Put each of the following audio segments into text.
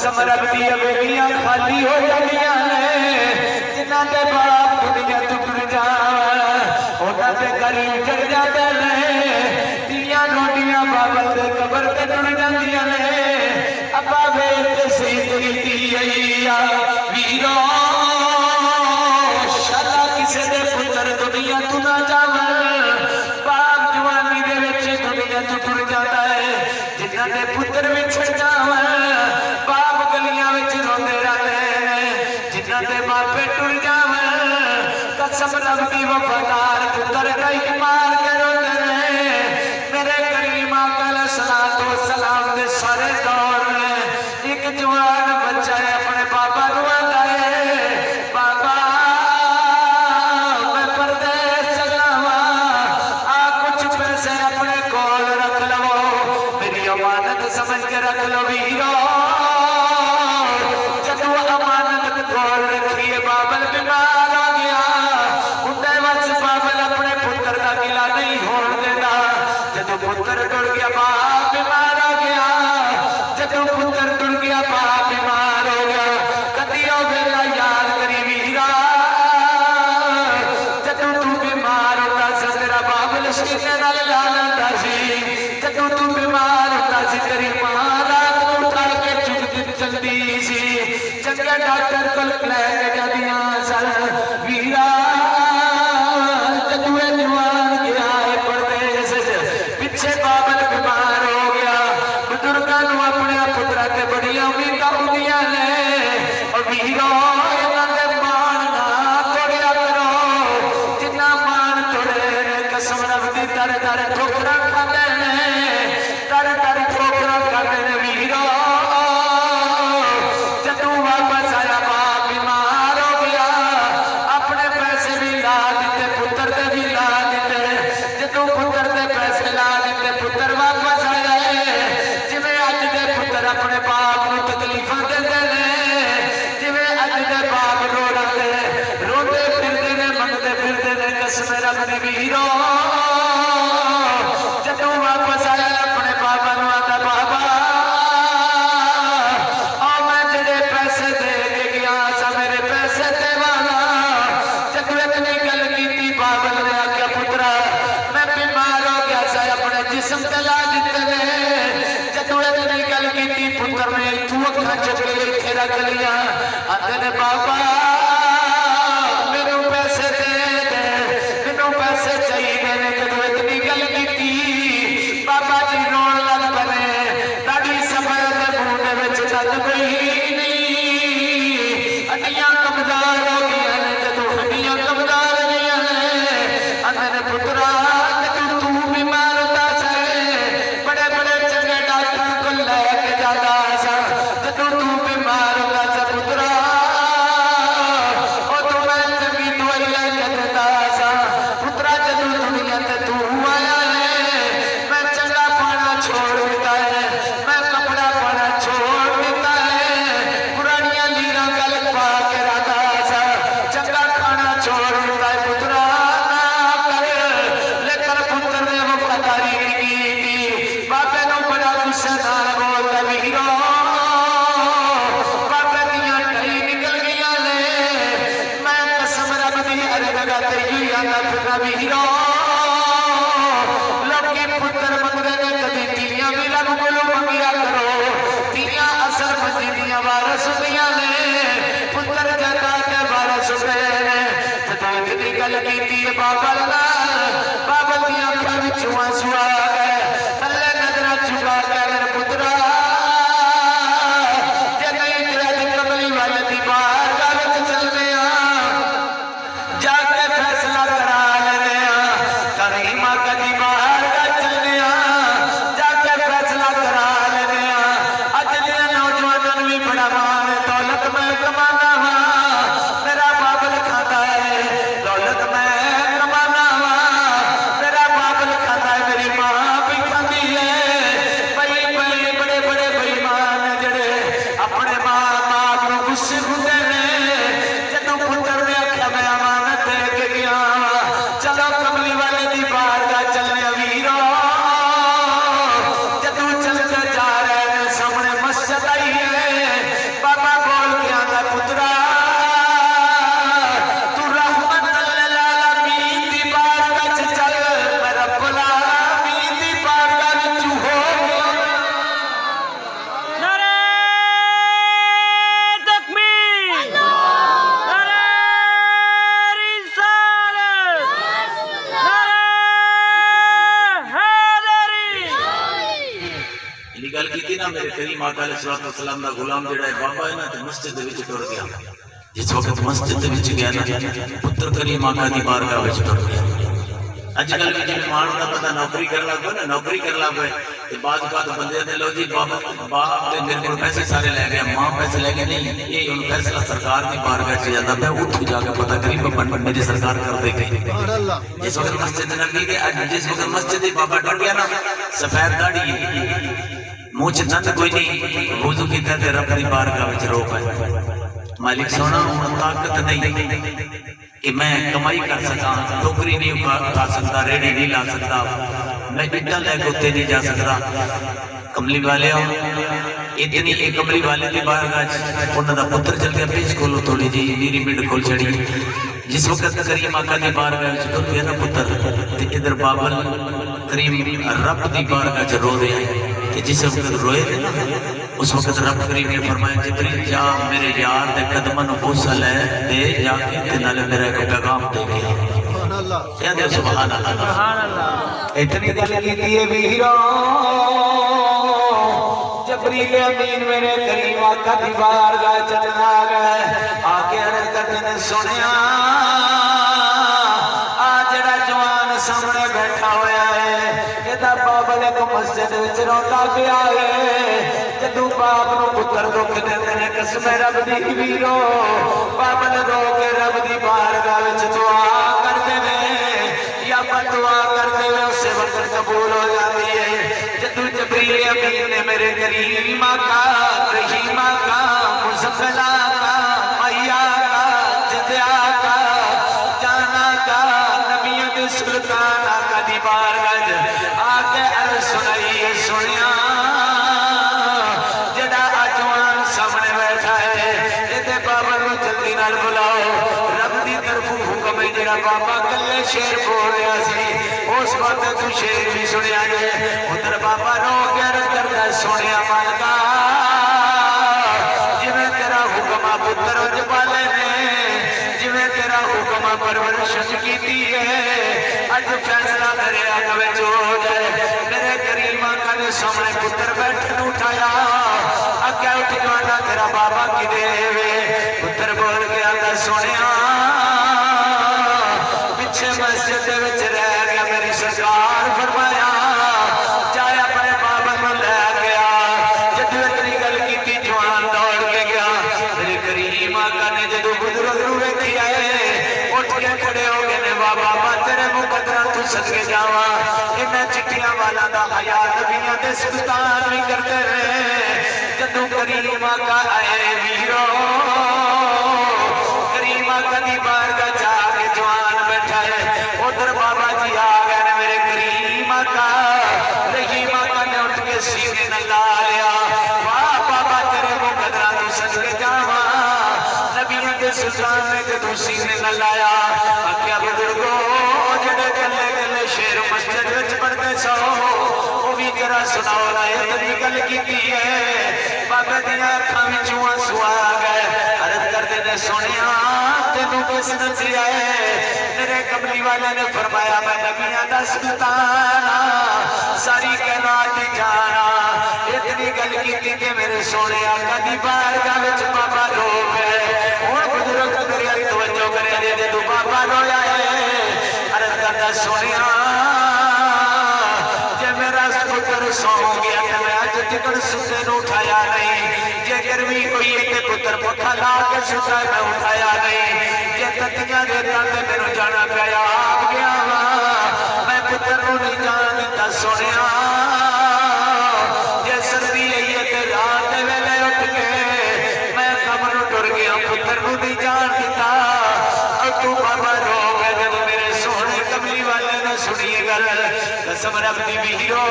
समरब दी हवेलियां खाली हो जानियां ने जिन्हां दे बाप दुनिया तो टुर जावे उन्हां दे घर उजड़ जाते ने दियां रोटियां बाबा दे कबर ते टुर जांदियां ने अब्बा वेल ते सही तेरी धी आईया वीरो शाला किसे दे पुत्र दुनिया तू ना जावे बाप जवानी दे विच दुनिया तो टुर जाता है जिन्हां दे पुत्र विछड़ जावे मापे टुर जावे कसम रब दी वफादार पुत्र कई मार के रोते ने मेरे करीम आका अलैहिस्सलातो वस्सलाम दे सारे दौर में एक जवान बच्चा है अपने बाबा नूं आंदा है बाबा मैं परदेस चला वां आ कुछ पैसे अपने कोल रख लो मेरी अमानत समझ के रख लो वीरो बाबल बीमार हो गया उन्हें वच बाबल अपने पुत्र का गिला नहीं होण देता जदों पुत्र टुर गया बाप बीमार हो गया जदों पुत्र टुर गया बाप बीमार हो गया कदी ओ वेला याद करी वीरा जदों तू बीमार होता सी तेरा बाबल सीने नाल ला लैंदा सी जदों तू बीमार होता सी तेरी मां रात नूं उठा के चुक चलदी सी चंगे डॉक्टर कोल लै के जादियां सन वीरा जदूं जवान गया है परदेस पिछे बाबल बीमार हो गया बुजुर्गां नूं अपने पुत्रा ते बड़ियां उम्मीदां हुंदियां ने और वीरो इन्हां दे मान ना तोड़िया करो जिन्ना मान तोड़े कसम रब दी दर दर ठोकरां खांदे ने दर दर ठोकरां खांदे ने वीरो अपने बाप को तकलीफा देते हैं जिवें अज दे बाप रोते फिरते ने मंगते फिरते ने कसम रब दी वीरो जदों वापस आया अपने बाबा नूं आंदा बाबा आ मैं जेड़े पैसे दे के गया सा मेरे पैसे दे वाला जदों इतनी गल कीती बाबल ने आख्या पुत्रा मैं बीमार हो गया सा अपने जिस्म ते ला दिते ने जदों इतनी गल कीती पुत्र ने इत्थों अखां चुक के इत्थे रख लिया आंदे ने बाबा मैनूं पैसे दे दे मैनूं पैसे चाहिए ने जदों इतनी गल कीती बाबा जी रोण लग पए दाढ़ी सफाई दे मूंह दे विच दंद कोई नहीं हड्डियां कमजोर हो गईयां ने जदों हड्डियां कमजोर हो गईयां ने आंदे ने पुत्रा जदों तू बीमार होता से बड़े बड़े चंगे डॉक्टर को लैके जाता सा जदों तू बीमार होता सा पुत्रा उदों मैं चंगी दवाई लैके देता सा पुत्रा जदों दुनिया ते तू आया है मैं चंगा पाना छोड़ दिता है मैं कपड़ा पाना छोड़ दिता है पुरानियां लीरां गल पा के रखा सा चंगा खाना छोड़ दिता है पुत्रा ना कर लेकिन पुत्र ने वफादारी नहीं की बाबे नूं बड़ा गुस्सा नाल बोलदा वीरो बाबे दियां ढाई निकल गईयां ने मैं कसम रब दी अरगा ते ही आंदा फिरदा वीरो लोकी पुत्र मंगदे ने कदी धीआं भी रब कोलों मंगिया करो धीआं असल मंजीदियां वारस हुंदियां ने पुत्र जायदाद दे वारस हुंदे ने जदों इतनी गल कीती बाबल नाल बाबल दियां अखां विचों आंसू आ गए थल्ले नजरां झुका के मेरे पुत्रा जे नहीं तेरा कमली वाले दी बारगाह विच चलदे आ जाके फैसला करा लेने आ करीम आका दी बारगाह चलदे आ जाके फैसला करा लेने आ अज दे नौजवानां नूं भी बड़ा मान दौलत मैं कमाना वा मेरा बाबल खाता है दौलत मैं कमाना वा मेरे करीम आका अलैहिस्सलाम दा गुलाम जेड़ा है बाबा है ना ते मस्जिद दे विच टुर गया। जिस वक्त मस्जिद दे विच गया ना पुत्र करीम आका दी बारगाह विच टुर गया। अजकल भी जिवें मां दा पता नौकरी कर लग पे ना नौकरी कर लग पे ते बाद बंदे दे लो जी बाबा बाप ते मेरे को पैसे सारे ले गया मां पैसे ले गए नहीं ये हुन फैसला सरकार दी बारगाह च जांदा पे उठ जाके पता करी बाबा मेरी सरकार कर दे गई। जिस वक्त मस्जिद नबी के आज जिस वक्त मस्जिद बाबा टुट गया ना सफेद दाढ़ी मुंह च दंद कोई नहीं वुजू कीता ते रब दी बारगाह विच रो पाए मालिक सोना हुन ताकत नहीं कि मैं कमाई कर सका टोकरी नहीं उठा सकता रेड़ी नहीं ला सकता मैं बिट्टा लैके उत्ते नहीं जा सकता। कमली वाले इतनी एक कमली वाले की बारगाह उन्हों का पुत्र चल गया पेज खोलो थोड़ी जी नीरी मिंड खोल छड़ी। जिस वक्त करीम आका की बारगाह टुर गया ना पुत्र इधर बाबल करीम रब की बारगाह च रो रहे हैं। जिस वक्त रोए थे ना उस वक्त रब करीम ने फरमाया जिब्रील जा मेरे यार दे कदमों को बोसा ले दे जाके ते नाले मेरा एक पैगाम दे के सुभान अल्लाह या दे सुभान अल्लाह। इतनी गल कीती है वीरो जिब्रील अमीन मेरे करीम आका दी बारगाह च आ गए आके अर्ज करदे ने सुनिया आ जेड़ा जवान सामने बैठा होया है एदा बाबल एक मस्जिद विच रोंदा पिया है जदों बाप नूं पुत्र दुख देंदे ने कसम रब दी वीरो बाबल रो के रब दी बारगाह विच दुआ करदे ने या दुआ करदे ने उस वक्त कबूल हो जाती है। जदों जिब्रील अमीन ने मेरे करीम आका रहीम आका मुज़फ़्फ़ल आका मैया का जिंदा का जाना का नबियों दे सुल्तान आका दी बारगाह आके अर्ज़ सुनाई सुनिया बाबा कले शेर बोल रहा सी उस वक्त तू शेर भी सुनिया जे उधर बाबा रो के अर्ज करदा सुनिया मालका जिवें तेरा हुक्म पुत्र उज पाले ने जिवें तेरा हुक्म परवरिश कीती है अज फैसला मेरे हक विच हो जाए। मेरे करीम आका ने सामने पुत्र बैठन उठाया अगे उठ जाना तेरा बाबा किदे वे पुत्र बोल के आंदा सुनिया मस्जिद विच रह गया मेरी सरकार फरमाया चाहे अपने बाबा को लै गया। जब इतनी गल की जवान दौड़ के गया मेरे करीम आका ने जदों बुजुर्ग नूं वेखिया उठ के खड़े हो गए ने बाबा मैं तेरे मुकद्दर तू सदके जावा इन्हां चिट्ठियां वाला दा हया नबियां दे सुल्तान भी करते रहे। जदों करीम आका आए वीरो करीम आका दी बारगाह जाके जवान बैठा है उधर बाबा जी आ गए मेरे करीम आका रहीम आका ने उठ के सीने न ला लिया वाह बाबा तेरे मुकद्दर तू सदके जावा नबियों के सुल्तान ने जदों सीने न लाया आख्या बुजुर्गो जेड़े कल्ले कल्ले शेर मस्जिद विच पढ़दे सो वो भी जरा सुनाओ ना इतनी गल कीती है बाबे दियां अखां विचों आंसू आ गए अर्ज करदे ने सुनिया तेनू किस दसिया है मेरे कमली वाले ने फरमाया मैं नबियां दा सुल्तान सारी कायनात दी जाना इतनी गल कीती कि मेरे सोने आका दी बारगाह विच बाबा रो गए। हुण बुजुर्ग मेरी तवज्जो करे जदों बाबा रोया है अर्ज करदा सुनिया जे मेरा पुत्र सौ गया ते मैं अज तक सुते नूं उठाया नहीं जे गर्मी हुई है पुत्र पखा ला के सुता मैं उठाया नहीं जे ततियां रेतां ते मैनूं जाना पिया आप गया मैं पुत्र नूं नहीं जान दिता। सुनिया जे सर्दी आई है ते रात दे वेले उठ के मैं कम नूं टुर गया पुत्र नूं नहीं जान दिता। तू बाबा रो गए जब मेरे सोने कमली वाले ने सुनी गल कसम रब दी वीरो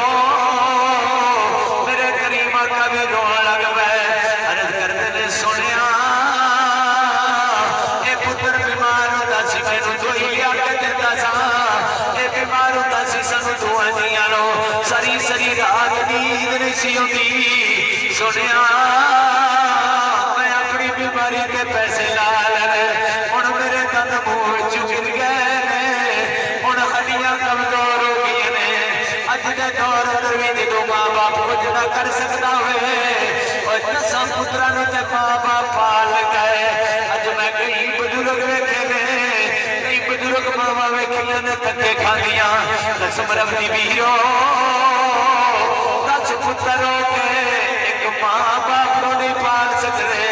मेरे करीम आका भी रोन लग गए अर्ज करदे ने सुनिया ए पुत्र बीमार होंदा सी मैनूं दोई लिया के दिंदा सा ए बीमार होंदा सी सानूं दुआ दियां लो सारी सारी रात नींद नहीं सी आउंदी। सुनिया मैं अपनी बीमारी के पैसे ला ले हुण मेरे दंद मूंह विच गिर गए ने हुण हड्डियां कमजोर हो गई ने अज दे दौर अंदर भी जदों मां बाप बाप कुछ ना कर सकता है। और 10 पुत्रां नूं ते मां बाप पाल गए। अज मैं कई बजुर्ग वेखे ने, कई बजुर्ग मावा वेखियां ने धक्के खांदियां। कसम रब दी वीरो 10 पुत्र हो के एक मां बाप को नहीं पाल सकते।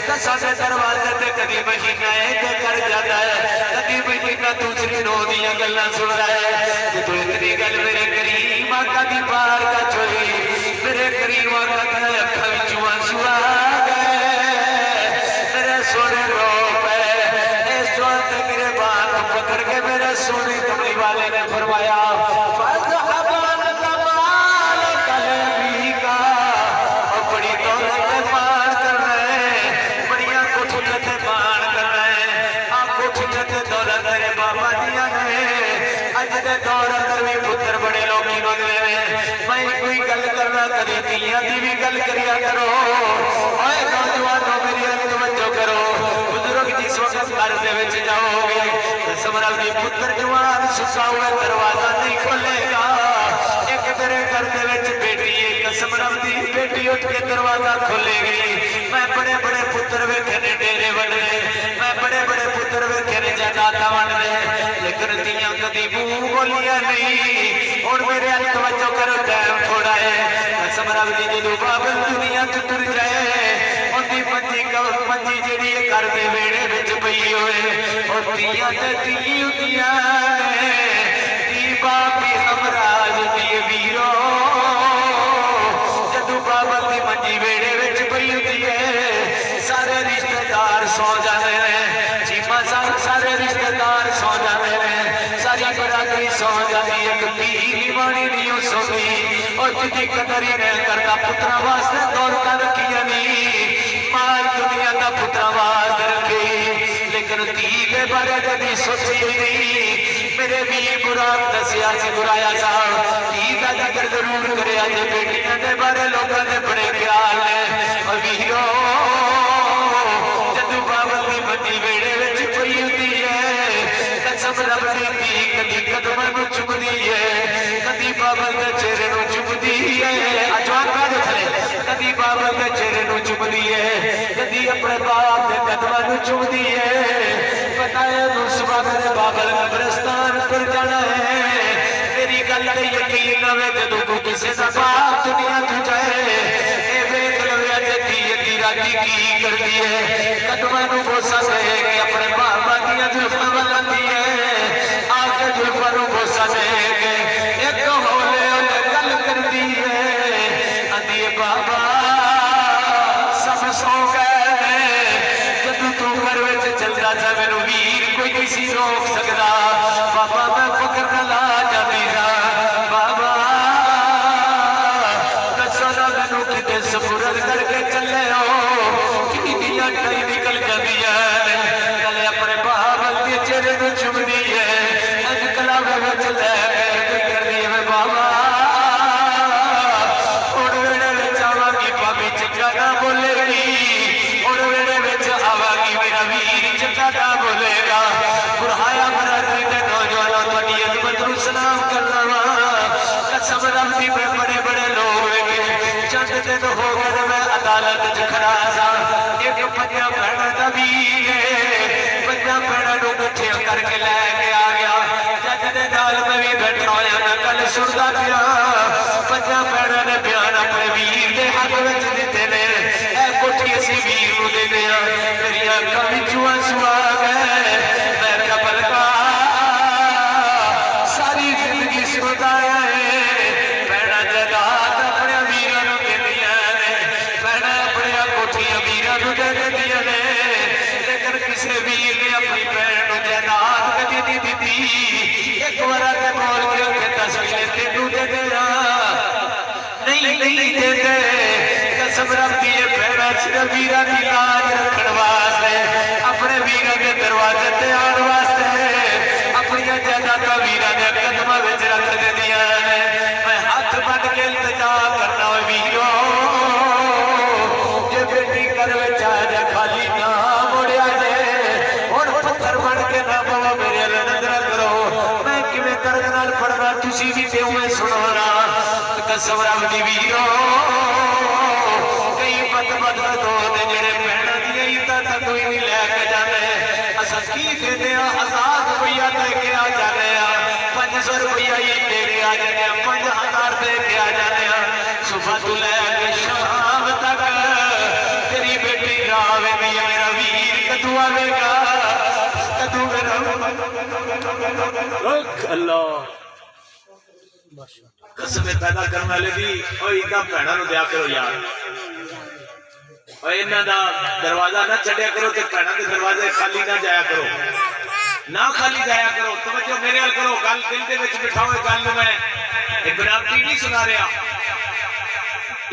10 के दरवाजे ते कदी महीना एक कर जाता है, कदी महीना दूसरी नो दियां गल्लां सुनदा है। जो इतनी गल मेरे करीम आका दी बार का छोई, मेरे करीम आका दी अखां विचों आंसू आ गए। मेरे सोने रो पे इस जवान ते मेरे बात पकड़ के मेरे सोने कमली वाले ने फरमाया पुत्र बड़े लोग मंगते हैं। मैं कोई गल करना कभी तियां की भी गल करिया करो। और नौजवानों मेरी तवज्जो करो। बुजुर्ग जिस वक्त घर के जाओगे समरल की पुत्र जवान सुसा हुआ दरवाजा नहीं खोलेगा। एक तेरे घर के बेटी एक समरल की बेटी उठ के दरवाजा खोलेगी। मैं बड़े बड़े पुत्र वेखे ने डेरे बनने, मैं बड़े बड़े पुत्र वेखे ने जायदादा बनने, लेकिन तियां कदी मुंह बोलिया नहीं। और मेरे तवज्जो करो, टाइम थोड़ा है। समरल की जो बाबल दुनिया तो तुर जाए उनकी मंजी जी घर के वेड़े विच पई होए। और तियां ते धी हुंदियां ने, धी बाप दी हमराज हुंदी है वीरो। जदों बाबल की मंजी वेड़े विच पई हुंदी है, सारे रिश्तेदार सौ जाते हैं। चीमा सारे रिश्तेदार सौ जाते हैं, सारी बरादरी सौ जाती है। धी निवाणी नहीं सोती और जिंदी कदर ही नहीं करता। पुत्रा वास्ते दौलत रखिया नहीं, माल दुनिया का पुत्रा वास्ते रखी, लेकिन धी के बारे कभी सोची नहीं। मेरे भी बुरा दसिया से बुराया साहब धी का जिक्र जरूर करे। बेटियां के बारे लोगों के बड़े ख्याल है। और वीरो जदों बाबल की मंजी वेड़े विच पई हुंदी है, कसम रब दी धी कदी कदमां नूं चुमदी है, कदी बाबल के चेहरे नूं चुमदी है। अजवान पा दे थले, कदी बाबल के चेहरे नूं चुमदी है, कदी अपने बाप के कदमां नूं चुमदी है। पता है सुबह मेरे बाबल कब्रिस्तान पर जाना है। मेरी गल ते यकीन आवे जदों कोई किसी का बाप दुनिया तो जाए, ये वेख लवे अज धी अद्धी राती की करदी है। कदमां नूं बोसा दे के अपने बाबा दियां जुल्फां वल आंदी है। आके जुल्फां नूं बोसा दे के एक हौले हौले गल करदी है। आंदी है बाबा सब सौ गए, जदों तू घर विच चलदा जा मैनूं वीर कोई नहीं सी रोक सकदा। बाबा मैं फकर न ला जाती सा। बाबा दसो ना मैनूं किते सपुरद करके चले हो, कितनियां टाई निकल जांदियां ने। कल अपने बाबल के चेहरे नूं चुमदी है, अज कलावे विच लै के करदी है बाबा हुण वेड़े विच आवांगी भाभी चंगा ना बोलेगी, हुण वेड़े विच आवांगी मेरा वीर चंगा ना बोलेगा। बुढ़ाया बरादरी के नौजवानों तुहाडी अजमत नूं सलाम करना वा। कसम रब दी मैं बड़े बड़े लोग वेखे, चंद दिन हो गए मैं अदालत च खड़ा सा। एक 5 भैणां दा वीर है, 5 भैणां नूं इकट्ठे करके लैके आ गया। जज दे नाल मैं भी बैठा होया, मैं गल सुनदा पिया। 5 भैणां ने बयान अपने वीर दे हक विच दित्ते ने। ऐ कोठी असीं वीर नूं देने आ। मेरियां अखां विचों आंसू आ गए। मैं क्या बलका सारी जिंदगी सुनदा है। भैणां जायदाद अपने वीरां नूं दिंदियां ने, भैणां अपनी कोठियां वीरां नूं दे दिंदियां ने, लेकिन किसी वीर ने अपनी भैण नूं जायदाद कदी नहीं दित्ती। एक बार ते बोल के उत्थे 10 किले तेनूं दे दिया नहीं देते। कसम रब दी भैणां सिर्फ वीरां दी लाज रखण वास्ते, अपने वीरां के दरवाजे ते आउण वास्ते अपनी जायदादां वीरां दे कदमां विच रख दिंदियां ने। मैं हथ बन के इल्तिजा करना वीरो, जे बेटी घर विच आ जा खाली ना मुड़िया जे। हुण पत्थर बन के ना पवो मेरे अल नजर करो। मैं किवें करके नाल पढ़ना तुसीं भी ते उवें सुणो ना। कसम रब दी वीरो कई बद दो ने जेड़े भैणां दी इज्जत कोई नहीं लैके जाने असां की देंदे आ 1000 रुपया दे के आ जाने आ 500 रुपया ही दे के आ जाने 5000 दे के आ जाने सुबह तू लैके शाम तक तेरी बेटी रावे दी मेरा वीर कदू आवेगा कदू मेरा अल्लाह कसम पैदा करने वाले भी इदा भैणों दिया करो यार इन्हों का दरवाजा ना छड्या करो तो भैणों के दरवाजे खाली ना जाया करो ना खाली जाया करो तवज्जो मेरे हाल करो गल दिल के विच बिठाओ गल मैं बनावटी नहीं सुना रहा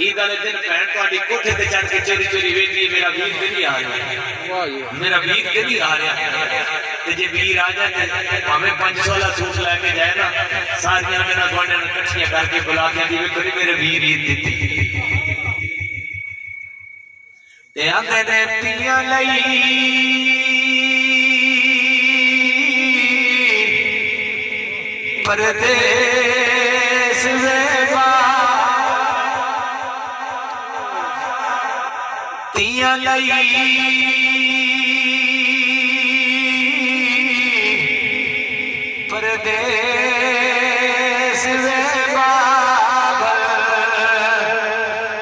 ईद वाले दिन भैन तुहाडी कोठे ते चढ़ के चोरी चोरी वेखदी मेरा वीर कदी आ रहा मेरा वीर कदी आ रहा ते जे वीर आ जाए भावें 500 वाला सूट लेके जाए ना सारियां मेरा गोडे नूं इकट्ठियां करके बुला के दी वेखो मेरे वीर ईद दित्ती ते आंदे ने तियां लई परदेस वेवा तियां लई परदेस वेवा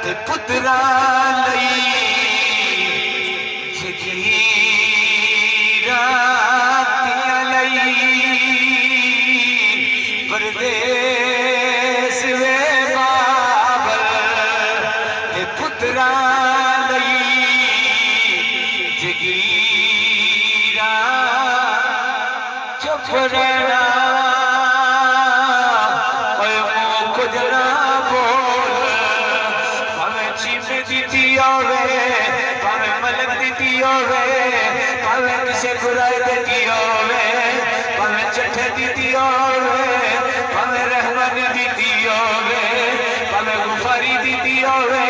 ते पुत्रा लई परदेस वे बाबल ते पुत्रा लई जगीरा चुप रहना मुँह कुछ ना बोल भावें चीमे दीती होवे भावें मलक दीती होवे भावें किसे बुराई देती होवे भावें चट्ठे दीती होवे भावें रहमानी दीती होवे भावें गुफारी दीती होवे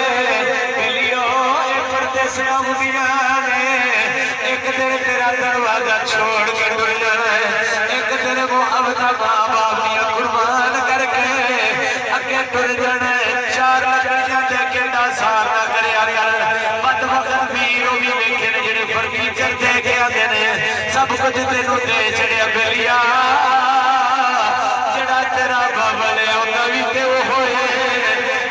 मिलियो ए परदेस आउंदियां ने एक दिन तेरा दरवाजा छोड़ के टुर जाना है एक दिन मुहब्बत मां बाप दियां कुर्बान करके अगे टुर जाना है 4 लकड़ियां दे के दा सारा करया कर बदबख्त वीर भी वेखे ने जेड़े फर्नीचर दे के आंदे ने सब कुछ तेनू दे छड़िया बेलिया जेड़ा तेरा बाबल है ओदा भी ते होए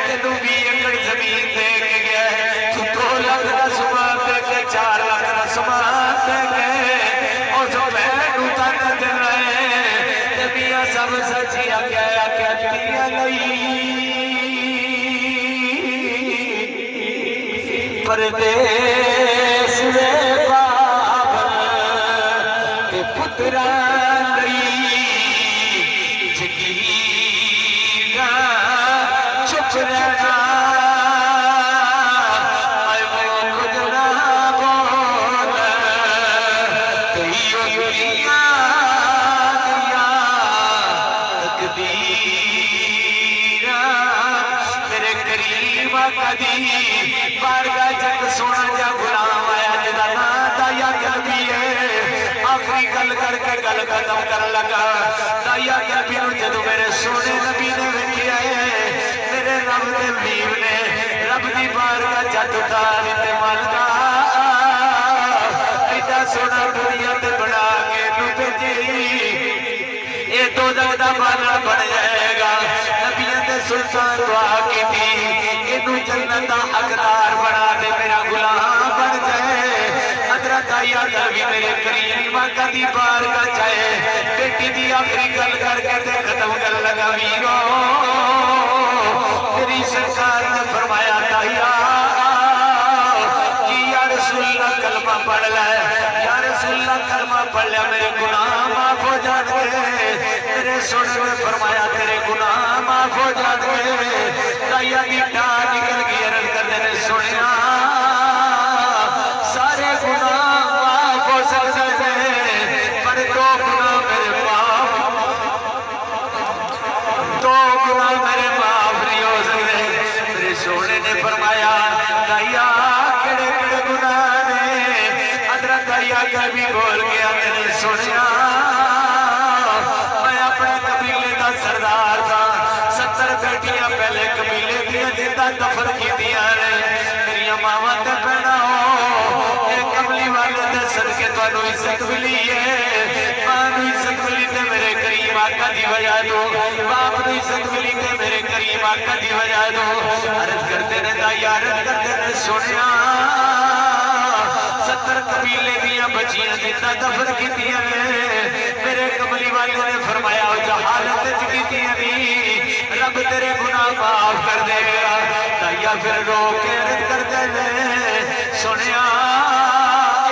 तेनू 20 एकड़ जमीन दे के गया तू 2 लाख का समान दे के 4 लाख का समान दे के और जो मैनू तक दे रहे ते मियां सब सच्चिया क्या तिया लई परदेस वे बाबल ते पुत्रा लई जगीरा चुप रहना मुँह कुछ ना बोल तेरी दुनिया दिया तकदीरा मेरे करीब कदी बारगाह जग सोना जा गुलाम आया जिदा नां दाया कलबी है आखिरी गल करके गल खत्म कर लगा दाया कलबी नूं जदों मेरे सोने नबी ने वेखिया मेरे रब दे वीर ने रब दी बारगाह जग उतारी ते मालका ऐसा सोना दुनिया ते बना के तू भेजी ये दोज़ख दा बादल बन जाएगा नबियां दे सुल्तान दुआ की थी इनू जन्नत दा हकदार बना दे मेरा गुलाम बन जाए हजरत आया कभी मेरे करीम आका दी बारगाह जाए बेटी दी आखिरी गल करके ते खत्म कर लगा वीरो तेरी सरकार ने फरमाया ताया कि या रसूल अल्लाह कलमा पढ़ ले या रसूल अल्लाह कलमा पढ़ लिया मेरे गुनाह माफ हो जाएंगे तेरे सोने ने फरमाया तेरे गुनाह माफ हो जाएंगे ताया दी डांड निकल गई अर्ज करने ने सुनिया सारे गुनाह माफ हो सकते हैं पर 2 गुनाह मेरे माफ 2 गुनाह मेरे माफ नहीं हो सकते मेरे सोने ने फरमाया ताया केड़े केड़े गुनाह ने हजरत ताया कभी बोल गया मैंने सुनिया मैं अपने कबीले का सरदार था 70 बेटियां पहले कबीले दफन कीतियां ने मेरिया मावां ते भैणां कमली वाले दे सदके तुहानू इज्जत मिली है मां नू इज्जत मिली ते मेरे करीम आका दी वजह तो बाप नू इज्जत मिली ते मेरे करीम आका दी वजह तो अर्ज करते ने दाई अर्ज करते ने सुनिया 70 कबीले दियां बच्चियां जिन्ना दफन कीतियां ने मेरे कमली वाले ने फरमाया जहालत च कीतियां नहीं रब तेरे गुनाह माफ कर देगा दाइया फिर रो के अर्ज करते ने सुनिया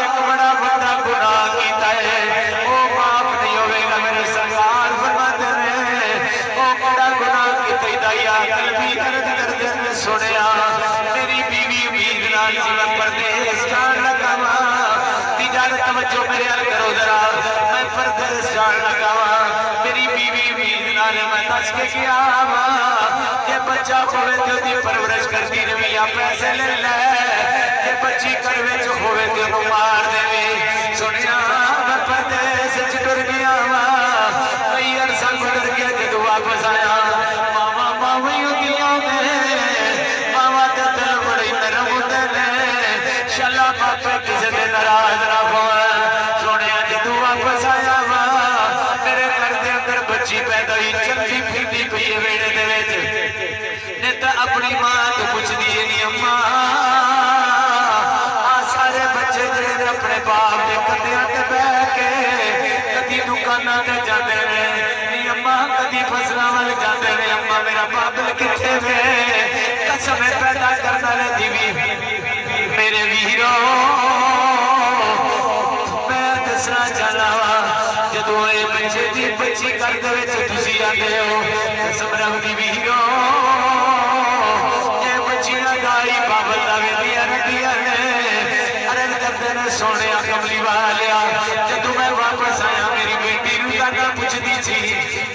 एक बड़ा बड़ा गुनाह कीता है वो माफ नहीं होगा मेरे सरकार फरमाते ने वो बड़ा गुनाह कीता दाइया कलबी अर्ज करते ने सुनिया मेरी बीवी उम्मीद नाल जीवन परदेस जान लगा तिजारत तवज्जो मेरे हाल करो जरा मैं परदेस जान लगा मेरी बीवी उम्मीद नाल मैं दस के गया जे बच्चा होवे ते ओदी परवरिश करती रही या पैसे ले ले जे बच्ची घर विच होवे ते ओनू मार देवे सुनिया मैं परदेस च टुर गया कई अरसा गुजर गया जदों वापस आया मावा मावा ही होंदियां ने मावा ते दिल बड़े नरम होंदे ने शाला बापे किसे दे नाराज ना होवे सुनिया जदों वापस आया मेरे घर दे अंदर बच्ची पैदा हुई चलदी फिरदी पई है वेड़े दे विच ने तां अपनी मां तो पुछदी नहीं अम्मा आ सारे बच्चे जेड़े अपने बाप दे कंधियां ते बैठ के कदी दुकानां ते जांदे ने नी अम्मा कदी फसलां वल जांदे ने अम्मा मेरा बादल किथे वे कसम पैदा करन वाले दीवी मेरे वीरो मैं दसना चाहना जदों ये बच्चे दी बच्ची घर दे विच तुसी आंदे हो कसम रब दी वीरो ये बच्चियां गाई बाबल दा वेदियां रखियां ने अर्ज करदे ने सोनिया कमली वालिया जदों मैं वापस आया मेरी बेटी नू ताका पुछदी सी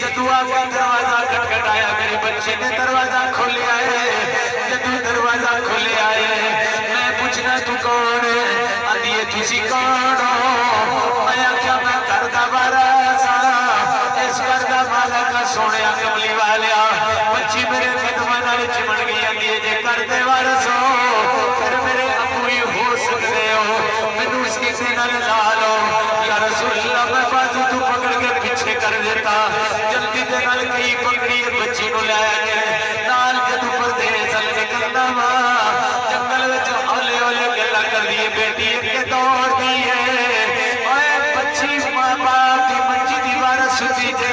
जदों आके दरवाजा खटखटाया मेरे बच्चे ने दरवाजा खोलिया है जदों दरवाजा खोलिया है मैं पूछना तू कौन आंदी है तुसी कौन हो मैं आख्या मैं घर दा वारसा इस घर दा मालक सोनिया कमली वालिया बच्ची मेरे कदमां नाल चिमड़ गई आंदी है जे घर दे वारस हो फिर मेरे अबू ही हो सकदे हो मैनू किसी नाल ला लो या रसूल अल्लाह मैं बाजू तू पकड़ के पीछे कर देता जल्दी दे नाल कई पकड़ी बच्ची नू लै के नाल जदों परदेस अल निकलदा वा जंगल विच हौले हौले गल्लां करदी है बेटी के दौड़दी है ओए बच्ची मां बाप दी मंजी दी वारस सुती जे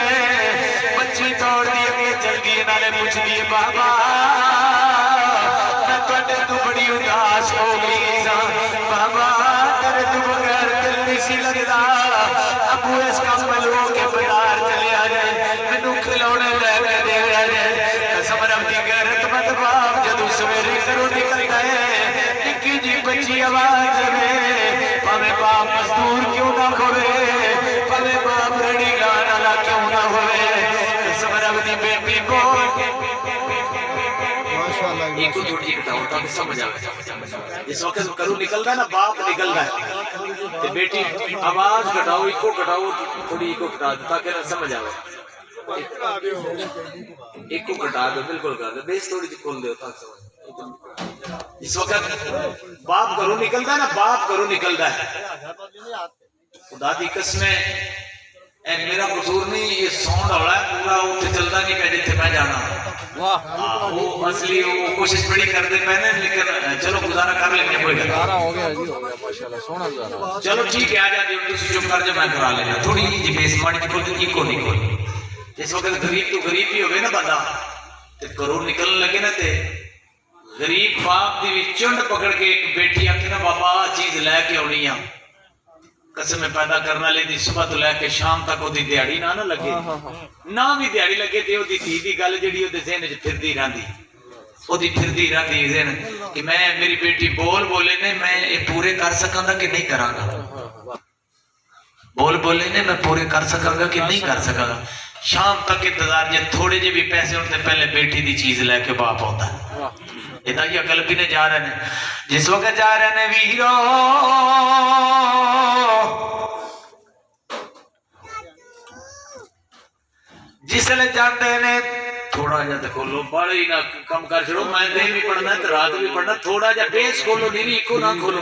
बच्ची दौड़दी है जल्दी नाले पुछदी है बाबा मैं तुहाडे तो बड़ी उदास हो गई सां बाबा तेरे तो बगैर दिल नहीं सी लगदा अबू इस काम हो के बाजार चले आ जाए मैनू खिलौने लैके दे आ जाए कसम रब दी गैरतमंद बाप जदों सवेरे घरों निकलदा है निक्की जी बच्ची आवाज देवे भावें बाप मजदूर क्यों ना होवे भावें बाप रेड़ी लाने वाला क्यों ना होवे कसम रब दी बेटी बोल एक को थोड़ी बताओ ताकि समझ आवे इस वक्त करू निकलदा ना बाप निकलदा है ते बेटी आवाज घटाओ इको घटाओ थोड़ी इको घटा दो ताकि ना समझ आवे इको घटा दो बिल्कुल कर दो बेस थोड़ी सी खोल दो ताकि समझ इस वक्त बाप करू निकलदा ना बाप करू निकलदा है खुदा दी कसमें मेरा कसूर नहीं ये साउंड वाला है पूरा उठ चलता नहीं मैं जिथे मैं जाना वाह वो असली वो कोशिश बड़ी करते मैंने लेकिन चलो गुजारा कर लेंगे कोई गुजारा हो गया जी हो गया माशाल्लाह सोना गुजारा चलो ठीक है आ जाते हो तुम चुप कर जा मैं करा लेना थोड़ी जी बेस माड़ी खोल की को नहीं खोल इस वक्त गरीब तो गरीब ही होवे ना बंदा ते करोड़ निकलने लगे ना ते गरीब बाप दी चुंड पकड़ के एक बेटी आखे ना बाबा चीज लेके आनी आ कसम पैदा करने वाले दी सुबह तो लैके शाम तक ओदी दिहाड़ी ना लगे ना भी दिहाड़ी लगे ते ओदी धी दी गल जेहड़ी ओदे ज़हन च फिरदी रहंदी ज़हन कि मैं मेरी बेटी बोले ने मैं ये पूरे कर सकांगा कि नहीं करांगा बोले ने मैं पूरे कर सकांगा कि नहीं कर सकांगा शाम तक इंतजार जे थोड़े जे भी पैसे होने पहले बेटी दी चीज लैके बाप आता है इदा ये अकल भी ने जा रहे ने जिस वक्त जा रहे ने वीरो जिसले जाते ने थोड़ा जा तो खोलो, बड़े ही ना कम कर छोड़ो। मैं दिन भी पढ़ना तो रात भी पढ़ना, थोड़ा जा बेस खोलो, नीरी इको ना खोलो।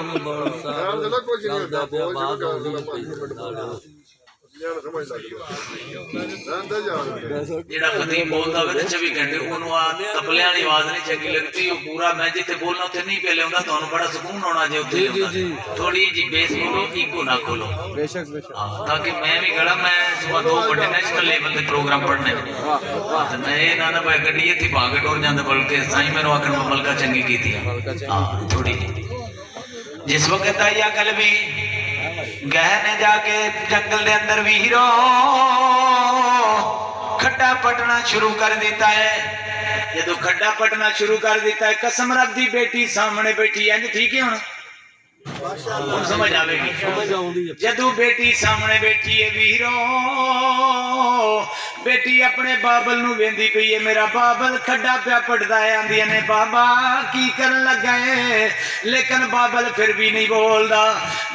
जेड़ा खतीब बोलता होवे ना 24 घंटे ओनू आ तबले वाली आवाज नहीं चंगी लगती। वो पूरा मैं जिथे बोलना उथे नहीं पे लेंदा, ਤੁਹਾਨੂੰ बड़ा सुकून होना जे उथे। थोड़ी जी बेस खोलो, इको ना खोलो। बेशक बेशक। ताकि मैं भी गड़ा, मैं सुबह 2 बड़े नेशनल लेवल पे प्रोग्राम पढ़ने मैं ये ना भाई गड्डी थी भाग टोर जांदे, बल्कि साईं मेनू आखण मलका चंगी कीती। हां थोड़ी जिस वक्त आया कल भी गहने जाके जंगल दे अंदर वीरो खड्डा पटना शुरू कर देता है। जदों खड्डा पटना शुरू कर देता है, कसम रब दी बेटी सामने बैठी है, ठीक है हुण समझ आवेगी। जदों बेटी सामने बैठी है वीरो, बेटी अपने बाबल नू वेंदी पई है, मेरा बाबल खड्डा पिया पटदा है। आंदी ने बाबा की करन लगा है, लेकिन बाबल फिर भी नहीं बोलदा।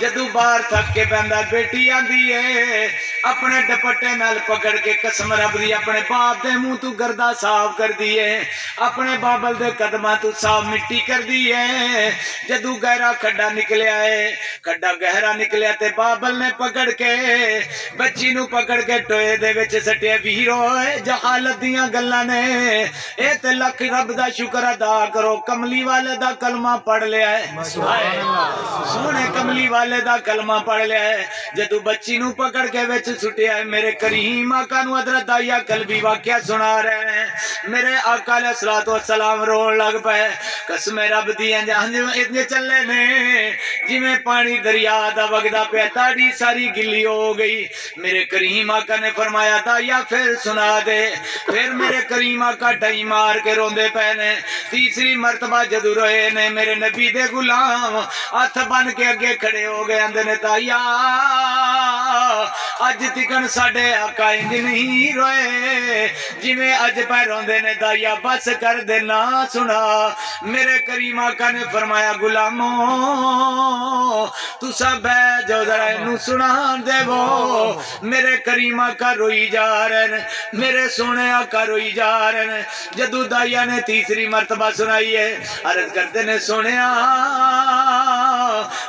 जदों बाहर थक के बंदा, बेटी आंदी है अपने दुपट्टे नाल पकड़ के कसम रब दी अपने बाप दे मुंह तू गर्दा साफ कर दी है, अपने बाबल दे कदमां तू साफ मिट्टी कर दी है। जदों गहरा खड्डा निकलिया है, खड्डा गहरा निकलिया ते बाबल ने पकड़ के बच्ची नू पकड़ के टोए दे विच सटिया। वीरो जहालत दियां गल्लां ने, ए ते लख रब दा शुक्र अदा करो, कमली वाले दा कलमा पढ़ लिया है। सोने कमली वाले दा कलमा पढ़ लिया है। जदों बच्ची नू पकड़ के विच सुटिया है, मेरे करीम आका नू हज़रत दाइया कल्बी वाकया सुना रहे हैं। मेरे आका अलैहिस्सलातु वस्सलाम रोन लग पे, कसम रब दी इंज चले ने जिवें पानी दरिया दा वगदा पिया, ताड़ी सारी गिल्ली हो गई। मेरे करीम आका ने फरमाया दाइया फिर सुना दे। फिर मेरे करीम आका ढाई मार के रोंदे पे ने। तीसरी मरतबा जदों रोए ने, मेरे नबी दे गुलाम हथ बन के अगे खड़े हो गए। आंदे ने दाइया अज तिकन साडे आका इंज नहीं रोए जिवें अज पे रोंदे ने। दाइया बस कर दे ना सुना। मेरे करीम आका ने फरमाया गुलामो तुसा बह जाओ जरा इनू सुना देवो। मेरे करीम आका रोई जा रहे ने, मेरे सोने आका रोई जा रहे ने। जदों दाइया ने तीसरी मरतबा सुनाई है, अर्ज करते ने सोनिया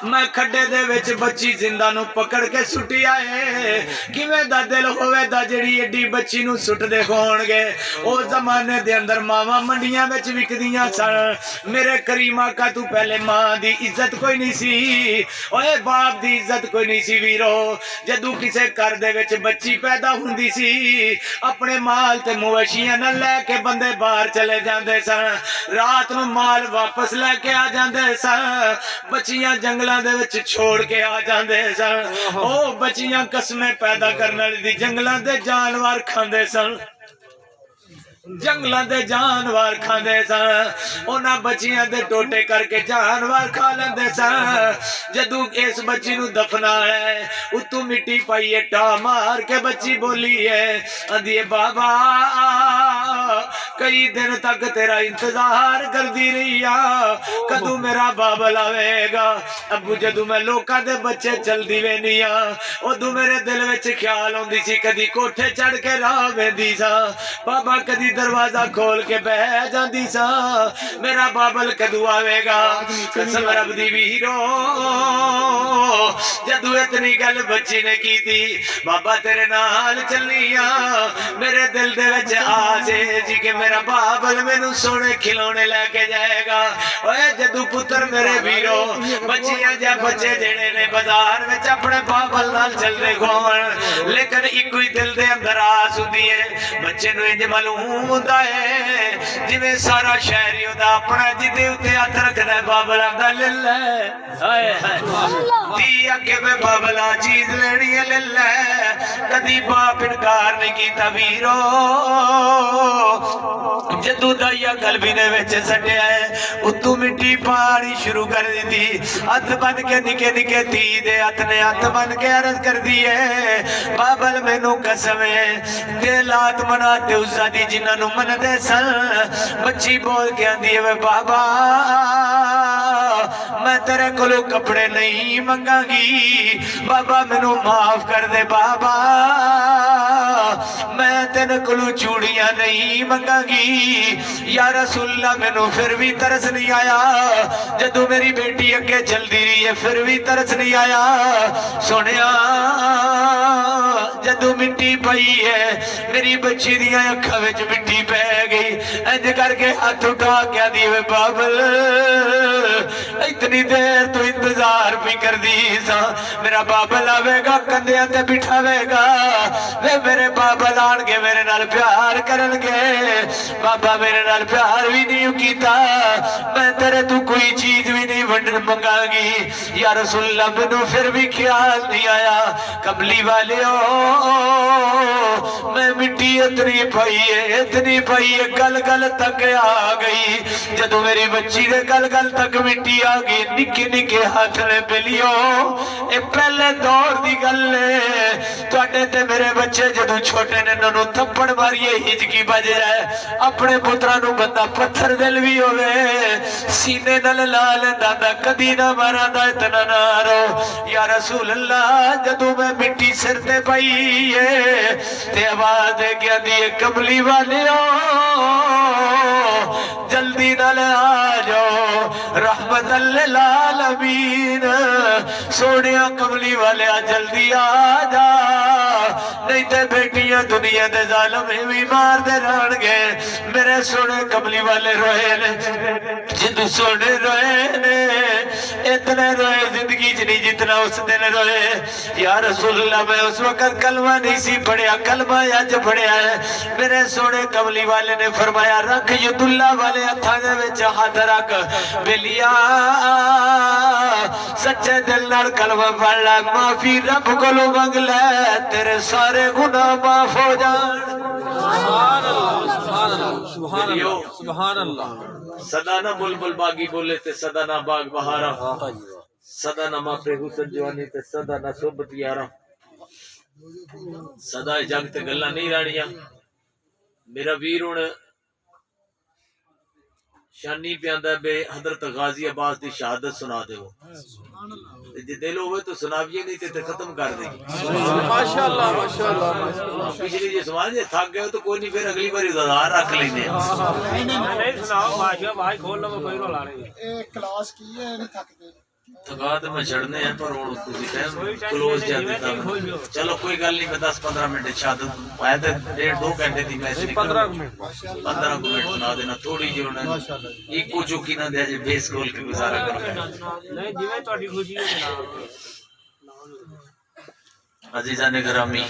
मैं खड्डे दे विच बच्ची जिंदा नू पकड़ के सुटिया है। किवें दा दिल होवेगा जेड़ी एडी बच्ची नू सुटदे होणगे। ओ जमाने दे अंदर मावां मंडियां विच विकदियां सन। मेरे करीम आका तू पहले मां दी इज्जत कोई नहीं सी, ओए बाप दी इज्जत कोई नहीं सी वीरो। जदों किसे घर दे विच बच्ची पैदा हुंदी सी, अपने माल ते मवेशियां नाल लैके बंदे बाहर चले जांदे सन। रात नू माल वापस लैके आ जांदे सन। बच्चियां जंगलां दे विच छोड़ के आ जांदे सन। ओ बच्चियां कसमें पैदा करने वाली दी जंगलां दे जानवर खांदे सन, जंगलां दे जानवर खांदे सन। उन्हां बच्चियां दे टोटे करके जानवर खा लेंदे सन। जदों इस बच्ची नू दफनाया है, उत्तों मिट्टी पाई है, टा मार के बच्ची बोली है, आंदी है बाबा कई दिन तक तेरा इंतजार करदी रही आ, कदों मेरा बाबल आवेगा। अबू जदों मैं लोकां दे बच्चे चलदी वेंदी आ, उदों मेरे दिल विच ख्याल आउंदी सी, कदी कोठे चढ़ के राह वेंदी सा बाबा, कदी दरवाजा खोल के बह जाती सा, मेरा बाबल कदू आवेगा। कसम रब दी वीरो जदू इतनी गल बच्ची ने की थी, बाबा तेरे नाल चलिया, मेरे दिल दे विच आस जी कि मेरा बाबल मैनू सोने खिलौने लेके जाएगा। ओए जदू पुत्र मेरे वीरो बच्चियां जा बच्चे जेड़े ने बाजार विच अपने बाबल नाल चलदे घूमण, लेकिन इको ही दिल दे अंदर आस हुंदी है, बच्चे नू इंज मालूम हुंदा है जिवें सारा शहरी ओदा अपना जिदे उत्ते हथ रखदा बाबल आंदा ले ले, हाय हाय दी अगे मैं बाबला चीज लेनी है ले ले। कदी बाप इनकार नहीं कीता वीरो, जदू दाइया कलबी ने विच सटिया है, उत्तू मिट्टी पानी शुरू कर दी। हथ बन के निके निके धी दे हथ ने हथ बन के अर्ज कर दी है, बाबल मैनू कसम है ते लात मनाते उसा दी जिन्हां नू मनदे सन। बच्ची बोल के आंदी है बाबा मैं तेरे कोलों कपड़े नहीं मंगांगी बाबा मैनू माफ कर दे बाबा मैं तेरे कोलों चूड़ियां नहीं मंगांगी या रसूलल्लाह मैनू फिर भी तरस नहीं आया जदों मेरी बेटी अगे चलती रही है फिर भी तरस नहीं आया सुनिया जदों मिट्टी पई है मेरी बच्ची दियां अखां विच मिट्टी पै गई इंज करके हाथ उठा के आदी वे बाबल इतनी देर तो इंतजार भी कर दी सा मेरा बाबल आवेगा कंधियां ते बिठावेगा वे मेरे बाबल आण के मेरे नाल प्यार करनगे बाबा मेरे नाल प्यार भी नहीं कीता मैं तेरे तू कोई चीज भी नहीं वंडन मंगांगी या रसूलल्लाह मैनू फिर भी ख्याल नहीं आया कमली वाले मैं मिट्टी इतनी पई है गल गल तक आ गई जदों मेरी बच्ची दे गल गल तक मिट्टी आ गई निके निके हाथ ने बिलियो ये पहले दौर दी गल है तुहाडे ते मेरे बच्चे जदों छोटे ने इन्हां थप्पड़ मारिए हिचकी बज जाए अपने पुत्रां नूं बंदा पत्थर दिल भी होवे सीने नाल ला लैंदा दा कदी ना मारा दा इतना ना रो या रसूल अल्लाह जदों मैं मिट्टी सिर ते पई है ते आवाज गया दी कमली वाले जल्दी नाल आ जाओ रहमत लिल आलमीन सोनिया कमली वाले जल्दी आ जा नहीं ते बेटियां दुनिया दे जालम भी मार दे रहणगे मेरे सोने कमली वाले रोए ने जिंदू सोने रोए ने इतने रोए जिंदगी च नहीं जितना उस दिन रोए या रसूलल्लाह मैं उस वक्त कलमा नहीं सी पढ़िया कलमा अज पढ़िया है मेरे सोने कमली वाले ने फरमाया रख यदुल्ला वाले हत्थां दे विच हाथ रख बेलिया सच्चे दिल नाल कलमा पढ़ लै माफी रब कोलों मंग लै तेरे सारे गुनाह माफ हो जाण सुभान अल्लाह सदा ना बुलबुल बागी बोले ते सदा ना बाग बहारा सदा ना मापे हुसन जवानी ते सदा ना सोबत यारा सदा जग ते गल्लां नहीं राणियां मेरा वीर हुण शानी प्यांदा बे हजरत गाजी अब्बास दी शहादत सुना देवो जे दिल होवे तो सुनाविए नहीं ते खत्म कर दे माशाअल्लाह माशाअल्लाह पिछली जे समाज जे थक गए तो कोई नहीं फिर अगली बार इंतजार रख लेने नहीं सुनाओ माशाअल्लाह भाई खोल लो कोई रो ला रही ਇਹ ਕਲਾਸ ਕੀ ਹੈ ਨਹੀਂ ਥੱਕਦੇ थका तो मैं छड़ने हैं पर हुण तुसी टाइम क्लोज जाते ता चलो कोई गल नहीं मैं 10-15 मिनट शहादत पाया ते 1.5-2 घंटे दी मैच 15 मिनट 15 मिनट सुना देना थोड़ी जी होना इको चुकी ना दे बेस खोल के गुजारा करो नहीं जिवें ਤੁਹਾਡੀ खुशी हो जनाब अजीजा ने ग्रामी